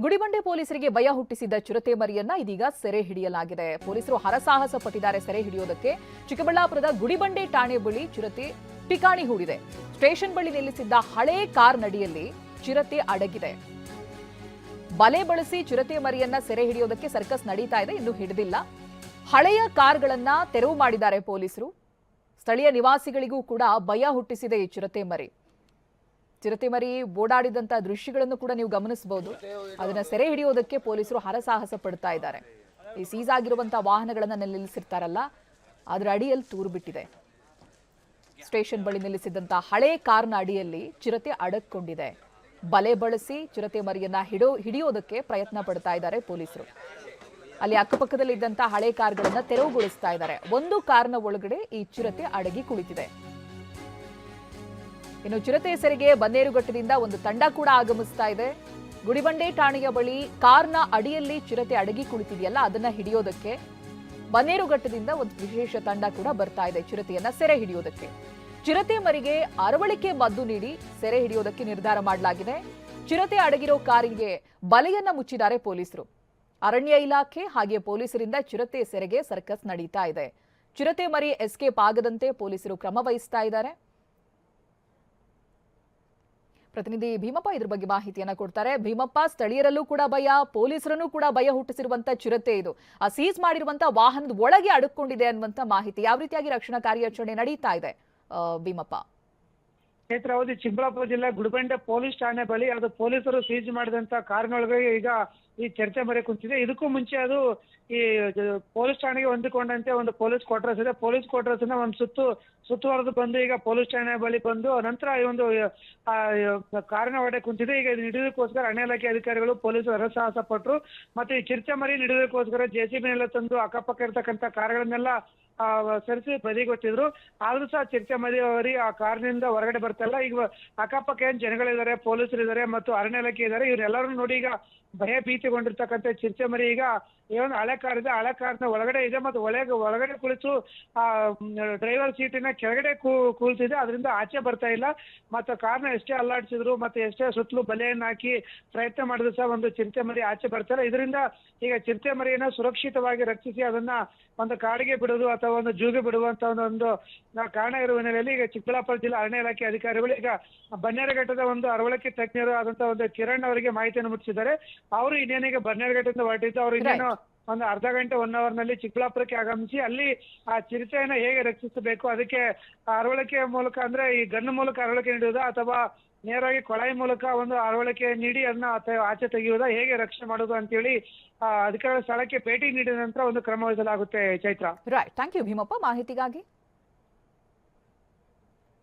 ಗುಡಿಬಂಡೆ ಪೊಲೀಸರಿಗೆ ಭಯ ಹುಟ್ಟಿಸಿದ್ದ ಚಿರತೆ ಮರಿಯನ್ನ ಇದೀಗ ಸೆರೆ ಹಿಡಿಯಲಾಗಿದೆ. ಪೊಲೀಸರು ಹರಸಾಹಸ ಪಟ್ಟಿದ್ದಾರೆ ಸೆರೆ ಹಿಡಿಯೋದಕ್ಕೆ. ಚಿಕ್ಕಬಳ್ಳಾಪುರದ ಗುಡಿಬಂಡೆ ಠಾಣೆ ಬಳಿ ಚಿರತೆ ಠಿಕಾಣಿ ಹೂಡಿದೆ. ಸ್ಟೇಷನ್ ಬಳಿ ನಿಲ್ಲಿಸಿದ್ದ ಹಳೆ ಕಾರ್ ನಡಿಯಲ್ಲಿ ಚಿರತೆ ಅಡಗಿದೆ. ಬಲೆ ಬಳಸಿ ಚಿರತೆ ಮರಿಯನ್ನ ಸೆರೆ ಹಿಡಿಯೋದಕ್ಕೆ ಸರ್ಕಸ್ ನಡೀತಾ ಇದೆ, ಇನ್ನು ಹಿಡಿದಿಲ್ಲ. ಹಳೆಯ ಕಾರ್ಗಳನ್ನ ತೆರವು ಮಾಡಿದ್ದಾರೆ ಪೊಲೀಸರು. ಸ್ಥಳೀಯ ನಿವಾಸಿಗಳಿಗೂ ಕೂಡ ಭಯ ಹುಟ್ಟಿಸಿದೆ ಈ ಚಿರತೆ ಮರಿ. ಚಿರತೆ ಮರಿ ಓಡಾಡಿದಂತ ದೃಶ್ಯಗಳನ್ನು ಕೂಡ ನೀವು ಗಮನಿಸಬಹುದು. ಅದನ್ನ ಸೆರೆ ಹಿಡಿಯೋದಕ್ಕೆ ಪೊಲೀಸರು ಹರಸಾಹಸ ಪಡ್ತಾ ಇದ್ದಾರೆ. ಈ ಸೀಸ್ ಆಗಿರುವಂತಹ ವಾಹನಗಳನ್ನ ನಿಲ್ಲಿಸಿರ್ತಾರಲ್ಲ, ಅದರ ಅಡಿಯಲ್ಲಿ ತೂರು ಬಿಟ್ಟಿದೆ. ಸ್ಟೇಷನ್ ಬಳಿ ನಿಲ್ಲಿಸಿದಂತ ಹಳೆ ಕಾರ್ನ ಅಡಿಯಲ್ಲಿ ಚಿರತೆ ಅಡಕೊಂಡಿದೆ. ಬಲೆ ಬಳಸಿ ಚಿರತೆ ಮರಿಯನ್ನ ಹಿಡಿಯೋದಕ್ಕೆ ಪ್ರಯತ್ನ ಪಡ್ತಾ ಇದ್ದಾರೆ ಪೊಲೀಸರು. ಅಲ್ಲಿ ಅಕ್ಕಪಕ್ಕದಲ್ಲಿ ಇದ್ದಂತ ಹಳೆ ಕಾರ್ಗಳನ್ನ ತೆರವುಗೊಳಿಸ್ತಾ ಇದ್ದಾರೆ. ಒಂದು ಕಾರ್ನ ಒಳಗಡೆ ಈ ಚಿರತೆ ಅಡಗಿ ಕುಳಿತಿದೆ. ಇನ್ನು ಚಿರತೆ ಸೆರೆಗೆ ಬನ್ನೇರುಘಟ್ಟದಿಂದ ಒಂದು ತಂಡ ಕೂಡ ಆಗಮಿಸ್ತಾ ಇದೆ. ಗುಡಿಬಂಡೆ ಠಾಣೆಯ ಬಳಿ ಕಾರ್ನ ಅಡಿಯಲ್ಲಿ ಚಿರತೆ ಅಡಗಿ ಕುಳಿತಿದೆಯಲ್ಲ, ಅದನ್ನ ಹಿಡಿಯೋದಕ್ಕೆ ಬನ್ನೇರುಘಟ್ಟದಿಂದ ಒಂದು ವಿಶೇಷ ತಂಡ ಕೂಡ ಬರ್ತಾ ಇದೆ ಚಿರತೆಯನ್ನ ಸೆರೆ ಹಿಡಿಯೋದಕ್ಕೆ. ಚಿರತೆ ಮರಿಗೆ ಅರವಳಿಕೆ ಮದ್ದು ನೀಡಿ ಸೆರೆ ಹಿಡಿಯೋದಕ್ಕೆ ನಿರ್ಧಾರ ಮಾಡಲಾಗಿದೆ. ಚಿರತೆ ಅಡಗಿರೋ ಕಾರಿಗೆ ಬಲೆಯನ್ನ ಮುಚ್ಚಿದ್ದಾರೆ ಪೊಲೀಸರು. ಅರಣ್ಯ ಇಲಾಖೆ ಹಾಗೆ ಪೊಲೀಸರಿಂದ ಚಿರತೆ ಸೆರೆಗೆ ಸರ್ಕಸ್ ನಡೀತಾ ಇದೆ. ಚಿರತೆ ಮರಿ ಎಸ್ಕೇಪ್ ಆಗದಂತೆ ಪೊಲೀಸರು ಕ್ರಮ ವಹಿಸ್ತಾ ಇದ್ದಾರೆ. ಪ್ರತಿನಿಧಿ ಭೀಮಪ್ಪ ಇದ್ರ ಬಗ್ಗೆ ಮಾಹಿತಿಯನ್ನ ಕೊಡ್ತಾರೆ. ಭೀಮಪ್ಪ, ಸ್ಥಳೀಯರಲ್ಲೂ ಕೂಡ ಭಯ, ಪೊಲೀಸರನ್ನು ಕೂಡ ಭಯ ಹುಟ್ಟಿಸಿರುವಂತ ಚಿರತೆ ಇದು. ಆ ಸೀಸ್ ಮಾಡಿರುವಂತ ವಾಹನದ ಒಳಗೆ ಅಡಕೊಂಡಿದೆ ಅನ್ನುವಂತ ಮಾಹಿತಿ. ಯಾವ ರೀತಿಯಾಗಿ ರಕ್ಷಣಾ ಕಾರ್ಯಾಚರಣೆ ನಡೀತಾ ಇದೆ ಭೀಮಪ್ಪ? ಕ್ಷೇತ್ರಾವಧಿ ಚಿಕ್ಕಬಳ್ಳಾಪುರ ಜಿಲ್ಲೆ ಗುಡಿಬಂಡೆ ಪೊಲೀಸ್ ಠಾಣೆ ಬಳಿ ಅದು ಪೊಲೀಸರು ಸೀಜ್ ಮಾಡಿದಂತ ಕಾರಿನೊಳಗೆ ಈಗ ಈ ಚರ್ಚೆ ಮರೆ ಕುಂತಿದೆ. ಇದಕ್ಕೂ ಮುಂಚೆ ಅದು ಈ ಪೊಲೀಸ್ ಠಾಣೆಗೆ ಹೊಂದಿಕೊಂಡಂತೆ ಒಂದು ಪೊಲೀಸ್ ಕ್ವಾರ್ಟರ್ಸ್ ಇದೆ. ಪೊಲೀಸ್ ಕ್ವಾರ್ಟರ್ಸ್ ಒಂದು ಸುತ್ತುವರೆದು ಬಂದು ಈಗ ಪೊಲೀಸ್ ಠಾಣೆ ಬಳಿ ಬಂದು ನಂತರ ಈ ಒಂದು ಕಾರಿನ ಒಡೆ ಕುಂತಿದೆ. ಈಗ ಹಿಡಿಯೋದಕ್ಕೋಸ್ಕರ ಅರಣ್ಯ ಇಲಾಖೆ ಅಧಿಕಾರಿಗಳು ಪೊಲೀಸರು ಹರಸಾಹಸ ಪಟ್ಟರು. ಮತ್ತೆ ಈ ಚಿರತೆ ಮರಿ ಹಿಡಿಯೋದಕ್ಕೋಸ್ಕರ JCB ತಂದು ಅಕ್ಕಪಕ್ಕ ಇರತಕ್ಕಂತ ಕಾರ್ಗಳನ್ನೆಲ್ಲ ಸರಿಸಿ ಬದಿಗೊಟ್ಟಿದ್ರು. ಆದ್ರೂ ಸಹ ಚಿರತೆ ಮರಿ ಆ ಕಾರ್ನಿಂದ ಹೊರಗಡೆ ಬರ್ತಾಯಿಲ್ಲ. ಈಗ ಅಕ್ಕಪಕ್ಕ ಏನ್ ಜನಗಳಿದ್ದಾರೆ, ಪೊಲೀಸರು ಇದ್ದಾರೆ ಮತ್ತು ಅರಣ್ಯ ಇಲಾಖೆ ಇದ್ದಾರೆ. ಇವರೆಲ್ಲರೂ ನೋಡಿ ಈಗ ಭಯ ಭೀತಿಗೊಂಡಿರ್ತಕ್ಕಂಥ ಚಿರತೆ ಮರಿ ಈಗ ಏನೊಂದು ಹಳೆ ಕಾರ್ ಇದೆ, ಹಳೆ ಕಾರ್ನ ಒಳಗಡೆ ಇದೆ ಮತ್ತು ಒಳಗಡೆ ಕುಳಿತು ಆ ಡ್ರೈವರ್ ಸೀಟಿನ ಕೆಳಗಡೆ ಕೂಲ್ತಿದೆ. ಅದರಿಂದ ಆಚೆ ಬರ್ತಾ ಇಲ್ಲ. ಮತ್ತು ಕಾರ್ನ ಎಷ್ಟೇ ಅಲ್ಲಾಡಿಸಿದ್ರು ಮತ್ತೆ ಎಷ್ಟೇ ಸುತ್ತಲೂ ಬಲೆಯನ್ನು ಹಾಕಿ ಪ್ರಯತ್ನ ಮಾಡಿದ್ರು ಸಹ ಒಂದು ಚಿರತೆ ಮರಿ ಆಚೆ ಬರ್ತಾ ಇಲ್ಲ. ಇದರಿಂದ ಈಗ ಚಿರತೆ ಮರಿಯನ್ನು ಸುರಕ್ಷಿತವಾಗಿ ರಕ್ಷಿಸಿ ಅದನ್ನ ಒಂದು ಕಾಡಿಗೆ ಬಿಡುವುದು ಅಥವಾ ಒಂದು ಜೂಗೆ ಬಿಡುವಂತ ಒಂದು ಕಾರಣ ಇರುವ ಹಿನ್ನೆಲೆಯಲ್ಲಿ ಈಗ ಚಿಕ್ಕಬಳ್ಳಾಪುರ ಜಿಲ್ಲಾ ಅರಣ್ಯ ಇಲಾಖೆ ಅಧಿಕಾರಿಗಳು ಈಗ ಬನ್ನೇರುಘಟ್ಟದ ಒಂದು ಅರವಳಿಕೆ ತಜ್ಞರು ಆದಂತ ಒಂದು ಕಿರಣ್ ಅವರಿಗೆ ಮಾಹಿತಿಯನ್ನು ಮುಟ್ಟಿಸಿದ್ದಾರೆ. ಅವರು ಇನ್ನೇನೀಗ ಬನ್ನೇರುಘಟ್ಟದಿಂದ ಹೊರಟಿದ್ದು ಅವರು ಇನ್ನೇನು ಒಂದು ಅರ್ಧ ಗಂಟೆ 1 ಅವರ್ ನಲ್ಲಿ ಚಿಕ್ಕಬಳ್ಳಾಪುರಕ್ಕೆ ಆಗಮಿಸಿ ಅಲ್ಲಿ ಆ ಚಿರತೆಯನ್ನು ಹೇಗೆ ರಕ್ಷಿಸಬೇಕು, ಅದಕ್ಕೆ ಅರವಳಿಕೆಯ ಮೂಲಕ ಅಂದ್ರೆ ಈ ಗನ್ನು ಮೂಲಕ ಅರವಳಿಕೆ ನೀಡುವುದಾ ಅಥವಾ ನೇರವಾಗಿ ಕೊಳಾಯಿ ಮೂಲಕ ಒಂದು ಅರವಳಿಕೆ ನೀಡಿ ಅದನ್ನ ಆಚೆ ತೆಗೆಯುವುದಾ, ಹೇಗೆ ರಕ್ಷಣೆ ಮಾಡುವುದು ಅಂತೇಳಿ ಅಧಿಕಾರಿಗಳ ಸ್ಥಳಕ್ಕೆ ಭೇಟಿ ನೀಡಿದ ನಂತರ ಒಂದು ಕ್ರಮ ವಹಿಸಲಾಗುತ್ತೆ. Chaitra, right, thank you Bhimappa ಮಾಹಿತಿಗಾಗಿ.